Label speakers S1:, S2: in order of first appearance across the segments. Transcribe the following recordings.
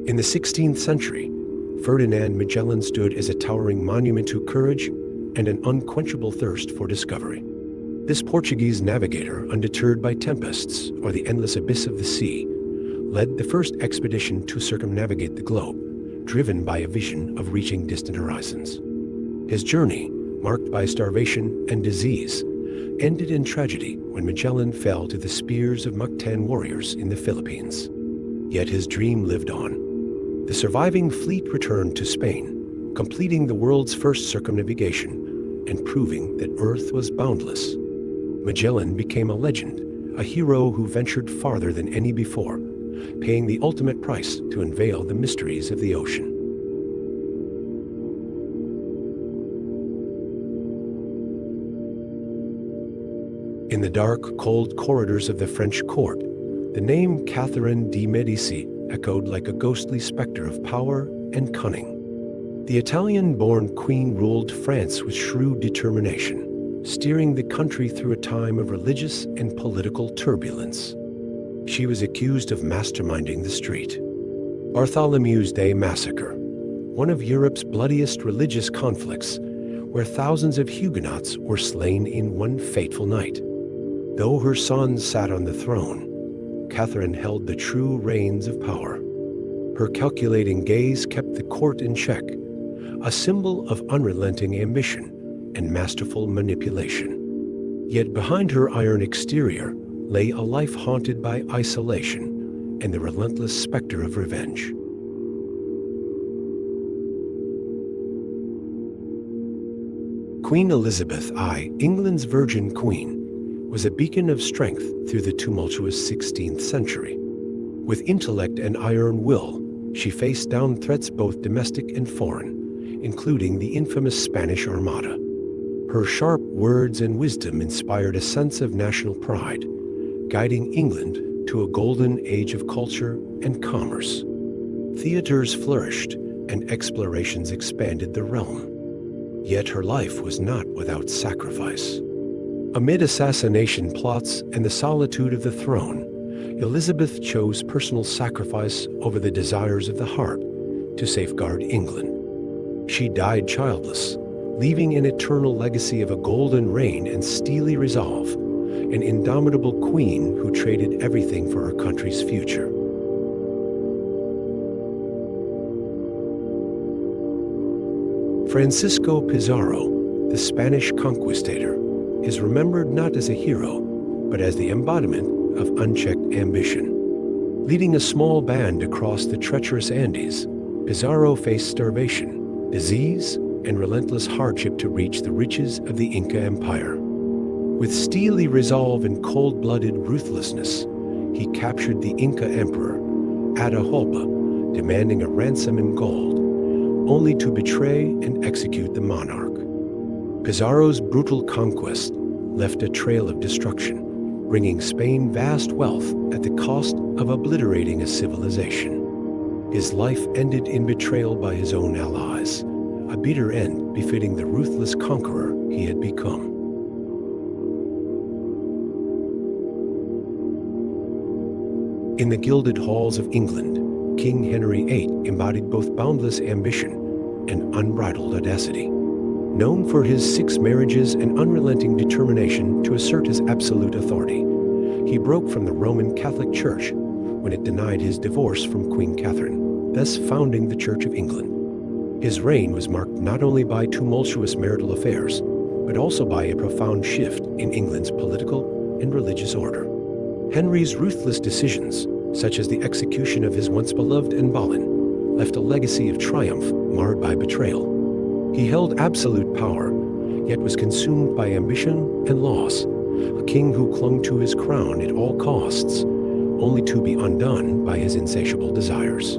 S1: In the 16th century, Ferdinand Magellan stood as a towering monument to courage and an unquenchable thirst for discovery. This Portuguese navigator, undeterred by tempests or the endless abyss of the sea, led the first expedition to circumnavigate the globe, driven by a vision of reaching distant horizons. His journey, marked by starvation and disease, ended in tragedy when Magellan fell to the spears of Mactan warriors in the Philippines. Yet his dream lived on. The surviving fleet returned to Spain, completing the world's first circumnavigation and proving that Earth was boundless. Magellan became a legend, a hero who ventured farther than any before, paying the ultimate price to unveil the mysteries of the ocean. In the dark, cold corridors of the French court, the name Catherine de' Medici echoed like a ghostly specter of power and cunning. The Italian-born queen ruled France with shrewd determination, steering the country through a time of religious and political turbulence. She was accused of masterminding the street. Bartholomew's Day Massacre, one of Europe's bloodiest religious conflicts, where thousands of Huguenots were slain in one fateful night. Though her son sat on the throne, Catherine held the true reins of power. Her calculating gaze kept the court in check, a symbol of unrelenting ambition and masterful manipulation. Yet behind her iron exterior lay a life haunted by isolation and the relentless specter of revenge. Queen Elizabeth I, England's Virgin Queen, was a beacon of strength through the tumultuous 16th century. With intellect and iron will, she faced down threats both domestic and foreign, including the infamous Spanish Armada. Her sharp words and wisdom inspired a sense of national pride, guiding England to a golden age of culture and commerce. Theaters flourished and explorations expanded the realm. Yet her life was not without sacrifice. Amid assassination plots and the solitude of the throne, Elizabeth chose personal sacrifice over the desires of the heart to safeguard England. She died childless, leaving an eternal legacy of a golden reign and steely resolve, an indomitable queen who traded everything for her country's future. Francisco Pizarro, the Spanish conquistador, is remembered not as a hero, but as the embodiment of unchecked ambition. Leading a small band across the treacherous Andes, Pizarro faced starvation, disease, and relentless hardship to reach the riches of the Inca Empire. With steely resolve and cold-blooded ruthlessness, he captured the Inca emperor, Atahualpa, demanding a ransom in gold, only to betray and execute the monarch. Pizarro's brutal conquest left a trail of destruction, bringing Spain vast wealth at the cost of obliterating a civilization. His life ended in betrayal by his own allies, a bitter end befitting the ruthless conqueror he had become. In the gilded halls of England, King Henry VIII embodied both boundless ambition and unbridled audacity. Known for his 6 marriages and unrelenting determination to assert his absolute authority, he broke from the Roman Catholic Church when it denied his divorce from Queen Catherine, thus founding the Church of England. His reign was marked not only by tumultuous marital affairs, but also by a profound shift in England's political and religious order. Henry's ruthless decisions, such as the execution of his once beloved Anne Boleyn, left a legacy of triumph marred by betrayal. He held absolute power, yet was consumed by ambition and loss, a king who clung to his crown at all costs, only to be undone by his insatiable desires.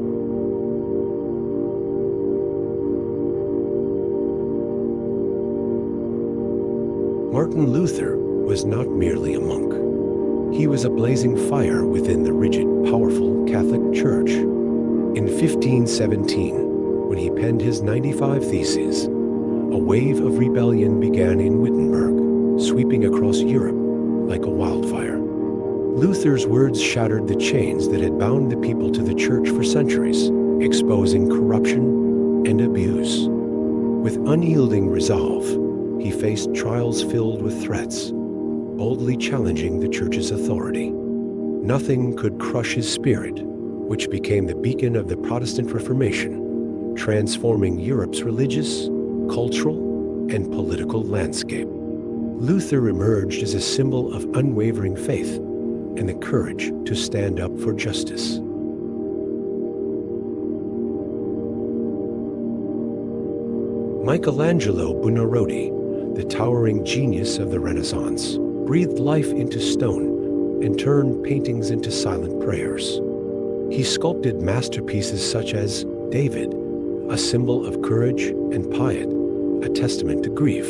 S1: Martin Luther was not merely a monk. He was a blazing fire within the rigid, powerful Catholic Church. In 1517, when he penned his 95 Theses, a wave of rebellion began in Wittenberg, sweeping across Europe like a wildfire. Luther's words shattered the chains that had bound the people to the Church for centuries, exposing corruption and abuse. With unyielding resolve, he faced trials filled with threats, boldly challenging the Church's authority. Nothing could crush his spirit, which became the beacon of the Protestant Reformation, transforming Europe's religious, cultural, and political landscape. Luther emerged as a symbol of unwavering faith and the courage to stand up for justice. Michelangelo Buonarroti, the towering genius of the Renaissance, breathed life into stone and turned paintings into silent prayers. He sculpted masterpieces such as David, a symbol of courage, and Piet, a testament to grief.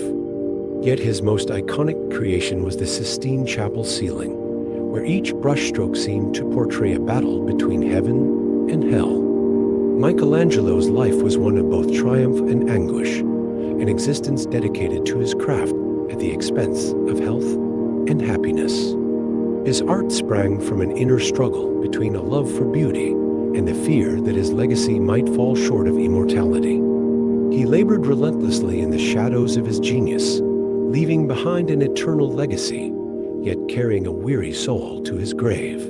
S1: Yet his most iconic creation was the Sistine Chapel ceiling, where each brushstroke seemed to portray a battle between heaven and hell. Michelangelo's life was one of both triumph and anguish, an existence dedicated to his craft at the expense of health and happiness. His art sprang from an inner struggle between a love for beauty and the fear that his legacy might fall short of immortality. He labored relentlessly in the shadows of his genius, leaving behind an eternal legacy, yet carrying a weary soul to his grave.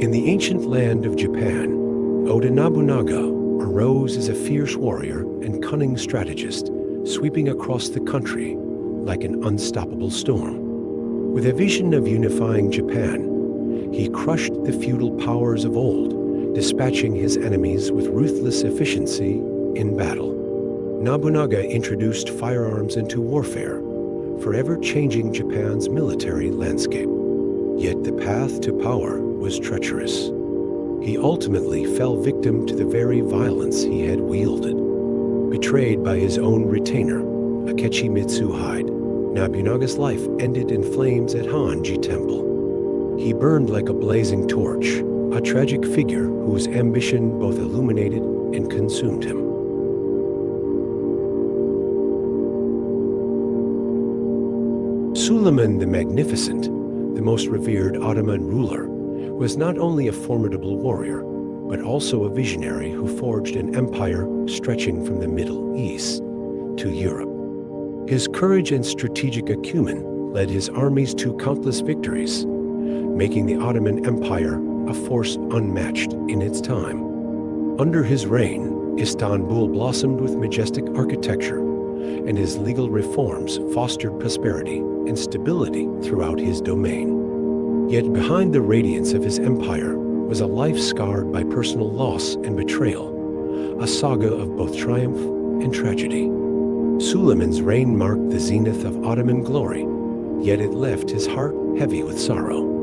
S1: In the ancient land of Japan, Oda Nobunaga arose as a fierce warrior and cunning strategist, sweeping across the country like an unstoppable storm. With a vision of unifying Japan, he crushed the feudal powers of old, dispatching his enemies with ruthless efficiency in battle. Nobunaga introduced firearms into warfare, forever changing Japan's military landscape. Yet the path to power was treacherous. He ultimately fell victim to the very violence he had wielded. Betrayed by his own retainer, Akechi Mitsuhide, Nobunaga's life ended in flames at Hanji Temple. He burned like a blazing torch, a tragic figure whose ambition both illuminated and consumed him. Suleiman the Magnificent, the most revered Ottoman ruler, was not only a formidable warrior, but also a visionary who forged an empire stretching from the Middle East to Europe. His courage and strategic acumen led his armies to countless victories, making the Ottoman Empire a force unmatched in its time. Under his reign, Istanbul blossomed with majestic architecture, and his legal reforms fostered prosperity and stability throughout his domain. Yet behind the radiance of his empire was a life scarred by personal loss and betrayal, a saga of both triumph and tragedy. Suleiman's reign marked the zenith of Ottoman glory, yet it left his heart heavy with sorrow.